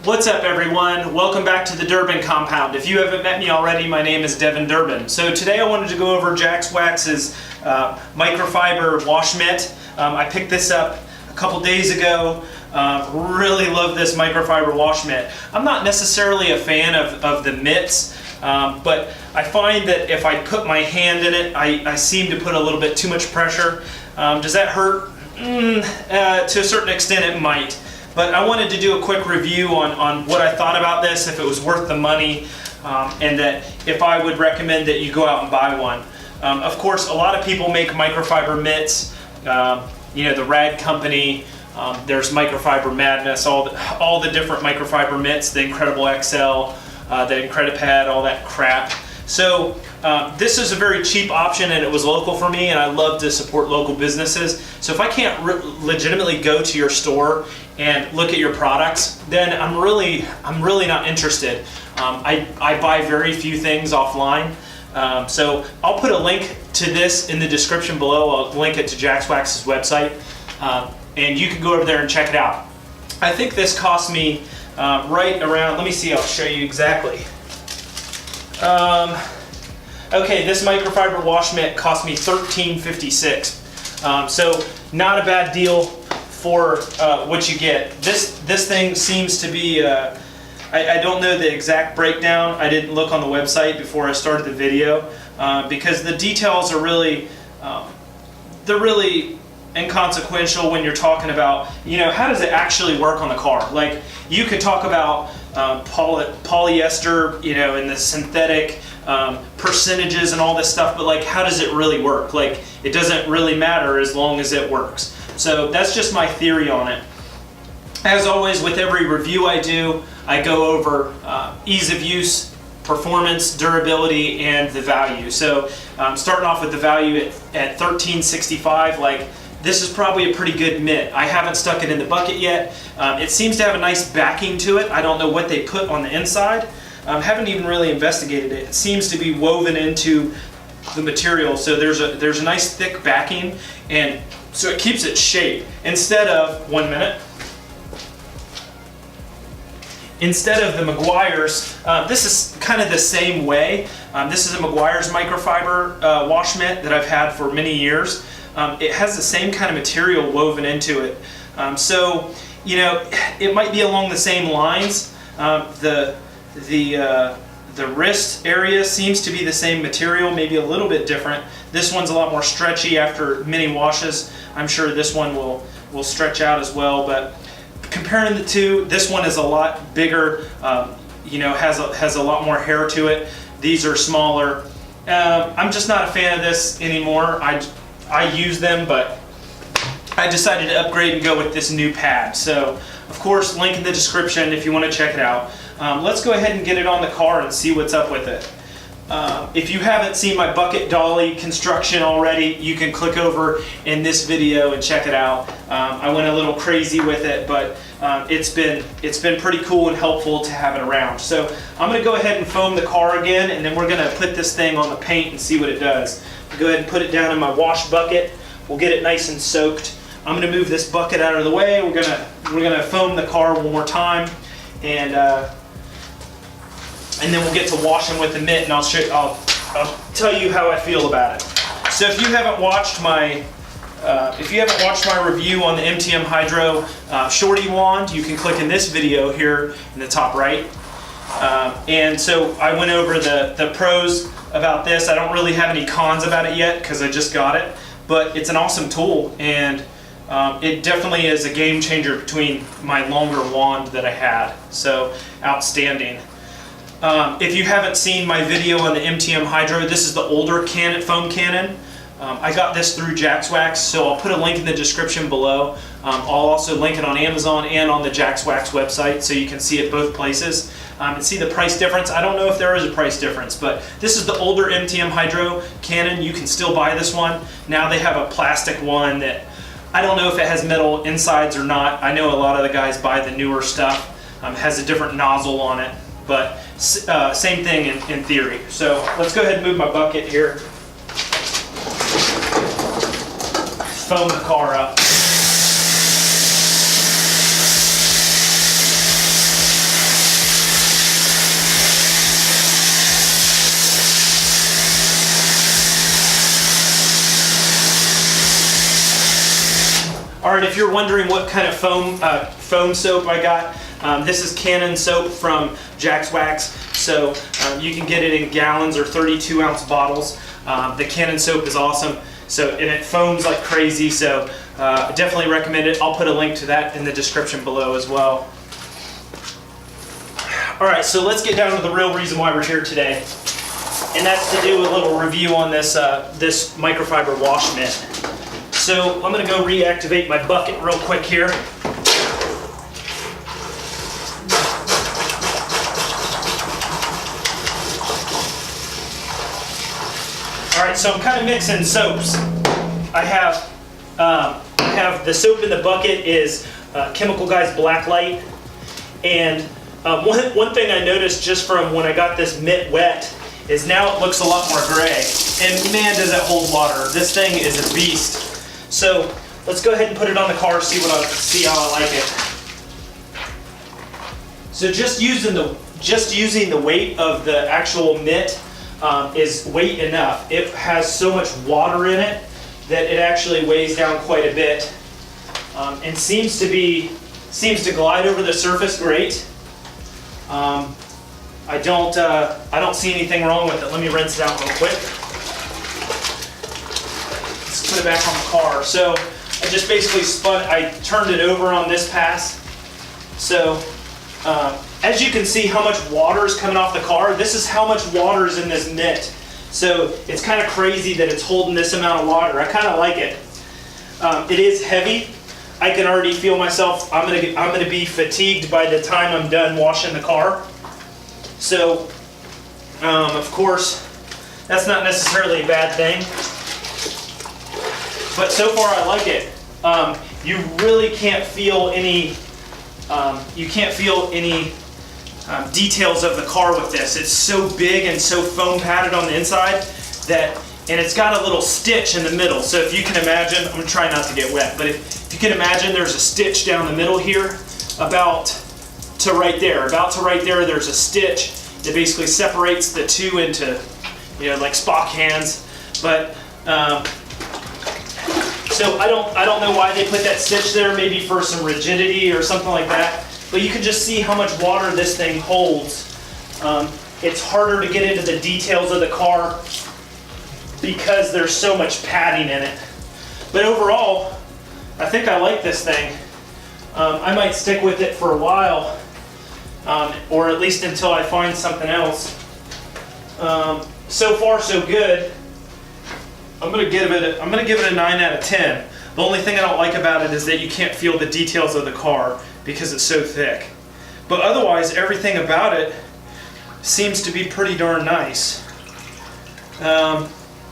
What's up everyone? Welcome back to the Durbin compound. If you haven't met me already, my name is Devin Durbin. So today I wanted to go over JAX WAX's microfiber wash mitt. I picked this up a couple days ago. Really love this microfiber wash mitt. I'm not necessarily a fan of the mitts, but I find that if I put my hand in it, I seem to put a little bit too much pressure. Does that hurt? To a certain extent it might. But I wanted to do a quick review on what I thought about this, if it was worth the money, and that if I would recommend that you go out and buy one. Of course, a lot of people make microfiber mitts. You know, the Rag Company, there's Microfiber Madness, all the different microfiber mitts, the Incredible XL, the Incredipad, all that crap. So this is a very cheap option, and it was local for me, and I love to support local businesses. So if I can't legitimately go to your store and look at your products, then I'm really not interested. I buy very few things offline. So I'll put a link to this in the description below. I'll link it to JAX WAX's website, and you can go over there and check it out. I think this cost me right around, let me see, I'll show you exactly. Okay, this microfiber wash mitt cost me $13.56. So not a bad deal for what you get. This thing seems to be, I don't know the exact breakdown. I didn't look on the website before I started the video because the details are really, they're really inconsequential when you're talking about, you know, how does it actually work on the car? Like, you could talk about polyester, you know, and the synthetic percentages and all this stuff, but like, how does it really work? Like, it doesn't really matter as long as it works. So that's just my theory on it. As always, with every review I do, I go over ease of use, performance, durability, and the value. So starting off with the value at $13.65, like, this is probably a pretty good mitt. I haven't stuck it in the bucket yet. It seems to have a nice backing to it. I don't know what they put on the inside. Haven't even really investigated it. It seems to be woven into the material, so there's a nice thick backing, and so it keeps its shape. Instead of, instead of the Meguiar's, this is kind of the same way. This is a Meguiar's microfiber wash mitt that I've had for many years. It has the same kind of material woven into it. So, you know, it might be along the same lines. The wrist area seems to be the same material, maybe a little bit different. This one's a lot more stretchy after many washes. I'm sure this one will stretch out as well, but comparing the two, this one is a lot bigger, you know, has a lot more hair to it. These are smaller. I'm just not a fan of this anymore. I use them, but I decided to upgrade and go with this new pad. So, of course, link in the description if you want to check it out. Let's go ahead and get it on the car and see what's up with it. If you haven't seen my bucket dolly construction already, you can click over in this video and check it out. I went a little crazy with it, but it's been pretty cool and helpful to have it around. So I'm going to go ahead and foam the car again, and then we're going to put this thing on the paint and see what it does. Go ahead and put it down in my wash bucket. We'll get it nice and soaked. I'm going to move this bucket out of the way. We're gonna foam the car one more time, and then we'll get to washing with the mitt, and I'll tell you how I feel about it. So if you haven't watched my review on the MTM Hydro Shorty Wand, you can click in this video here in the top right. And so I went over the pros about this. I don't really have any cons about it yet because I just got it, but it's an awesome tool, and it definitely is a game changer between my longer wand that I had. So outstanding. If you haven't seen my video on the MTM Hydro, this is the older foam cannon. I got this through JAX WAX, so I'll put a link in the description below. I'll also link it on Amazon and on the JAX WAX website, so you can see it both places and see the price difference. I don't know if there is a price difference, but this is the older MTM Hydro cannon. You can still buy this one. Now they have a plastic one that I don't know if it has metal insides or not. I know a lot of the guys buy the newer stuff. Has a different nozzle on it, but same thing in theory. So let's go ahead and move my bucket here. Foam the car up. Alright, if you're wondering what kind of foam soap I got, this is Cannon soap from JAX Wax. So you can get it in gallons or 32-ounce bottles. The Cannon soap is awesome. So, and it foams like crazy, so I definitely recommend it. I'll put a link to that in the description below as well. Alright, so let's get down to the real reason why we're here today. And that's to do a little review on this, this microfiber wash mitt. So I'm going to go reactivate my bucket real quick here. Alright, so I'm kind of mixing soaps. I have the soap in the bucket is Chemical Guys Black Light. And one thing I noticed just from when I got this mitt wet is now it looks a lot more gray. And man, does it hold water. This thing is a beast. So let's go ahead and put it on the car, see how I like it. So just using the weight of the actual mitt is weight enough. It has so much water in it that it actually weighs down quite a bit, and seems to glide over the surface great. I don't see anything wrong with it. Let me rinse it out real quick. Let's put it back on the car. So I just basically I turned it over on this pass. So as you can see how much water is coming off the car, this is how much water is in this mitt. So it's kind of crazy that it's holding this amount of water. I kind of like it. It is heavy. I can already feel myself, I'm gonna be fatigued by the time I'm done washing the car. So, of course, that's not necessarily a bad thing. But so far I like it. You really can't feel any, details of the car with this. It's so big and so foam padded on the inside and it's got a little stitch in the middle. So if you can imagine, I'm gonna try not to get wet, but if you can imagine, there's a stitch down the middle here, about to right there. There's a stitch that basically separates the two into, like Spock hands. But so I don't know why they put that stitch there. Maybe for some rigidity or something like that. But you can just see how much water this thing holds. It's harder to get into the details of the car because there's so much padding in it. But overall, I think I like this thing. I might stick with it for a while, or at least until I find something else. So far, so good. I'm gonna give it a 9 out of 10. The only thing I don't like about it is that you can't feel the details of the car because it's so thick. But otherwise, everything about it seems to be pretty darn nice.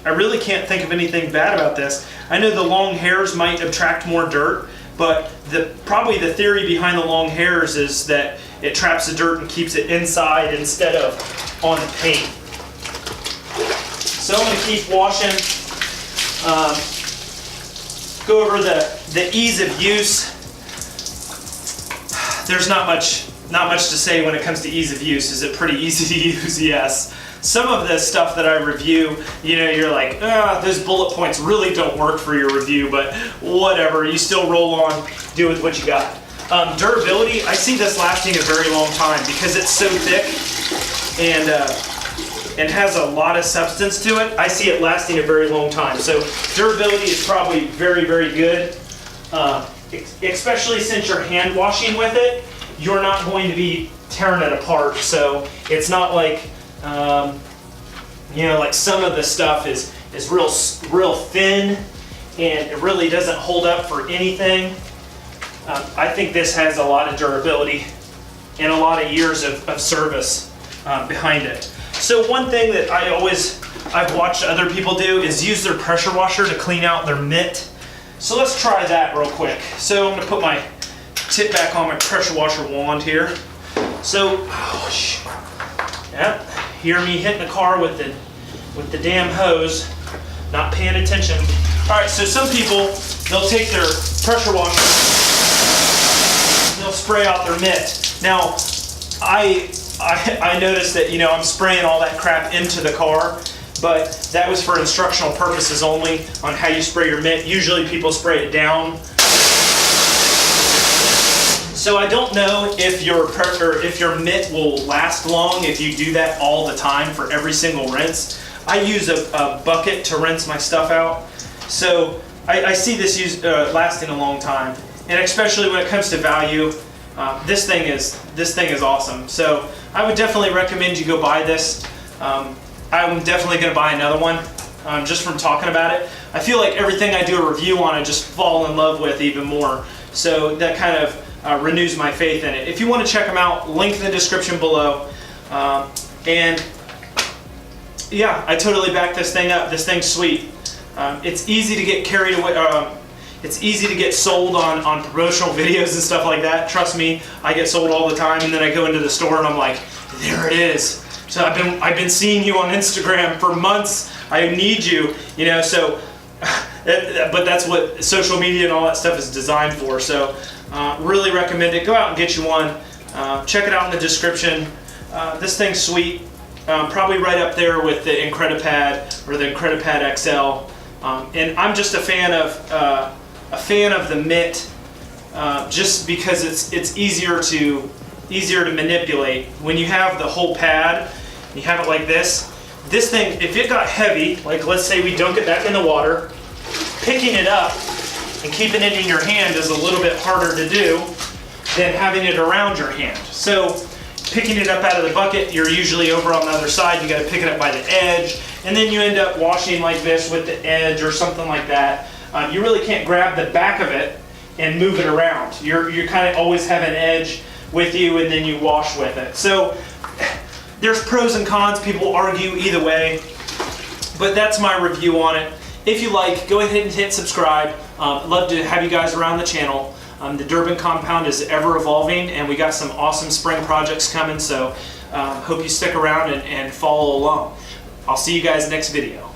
I really can't think of anything bad about this. I know the long hairs might attract more dirt, but probably the theory behind the long hairs is that it traps the dirt and keeps it inside instead of on the paint. So I'm going to keep washing. Go over the ease of use. There's not much to say when it comes to ease of use. Is it pretty easy to use? Yes. Some of the stuff that I review, you're like, those bullet points really don't work for your review, but whatever, you still roll on, do with what you got. Durability, I see this lasting a very long time because it's so thick and has a lot of substance to it. I see it lasting a very long time. So durability is probably very, very good, especially since you're hand washing with it. You're not going to be tearing it apart, so it's not like like some of the stuff is real thin and it really doesn't hold up for anything. I think this has a lot of durability and a lot of years of service behind it. So one thing that I've watched other people do is use their pressure washer to clean out their mitt. So let's try that real quick. So I'm going to put my tip back on my pressure washer wand here. So, yep, hear me hitting the car with the damn hose, not paying attention. All right, so some people, they'll take their pressure washer, they'll spray out their mitt. Now, I noticed that I'm spraying all that crap into the car, but that was for instructional purposes only on how you spray your mitt. Usually people spray it down So I don't know if your mitt will last long if you do that all the time for every single rinse. I use a bucket to rinse my stuff out, so I see this lasting a long time, and especially when it comes to value, this thing is awesome. So I would definitely recommend you go buy this. I'm definitely going to buy another one just from talking about it. I feel like everything I do a review on I just fall in love with even more. So that kind of renews my faith in it. If you want to check them out, link in the description below. And yeah, I totally back this thing up. This thing's sweet. It's easy to get carried away. It's easy to get sold on promotional videos and stuff like that. Trust me, I get sold all the time, and then I go into the store and I'm like, there it is. So I've been seeing you on Instagram for months. I need you, you know. So, but that's what social media and all that stuff is designed for. So, really recommend it. Go out and get you one. Check it out in the description. This thing's sweet. Probably right up there with the Incredipad or the Incredipad XL. And I'm just a fan of the mitt, just because it's easier to manipulate. When you have the whole pad, you have it like this. This thing, if it got heavy, like let's say we dunk it back in the water, picking it up and keeping it in your hand is a little bit harder to do than having it around your hand. So picking it up out of the bucket, you're usually over on the other side. You got to pick it up by the edge, and then you end up washing like this with the edge or something like that. You really can't grab the back of it and move it around. You kind of always have an edge with you, and then you wash with it. So there's pros and cons. People argue either way, but that's my review on it. If you like, go ahead and hit subscribe. Love to have you guys around the channel. The Durbin compound is ever evolving, and we got some awesome spring projects coming, so hope you stick around and follow along. I'll see you guys next video.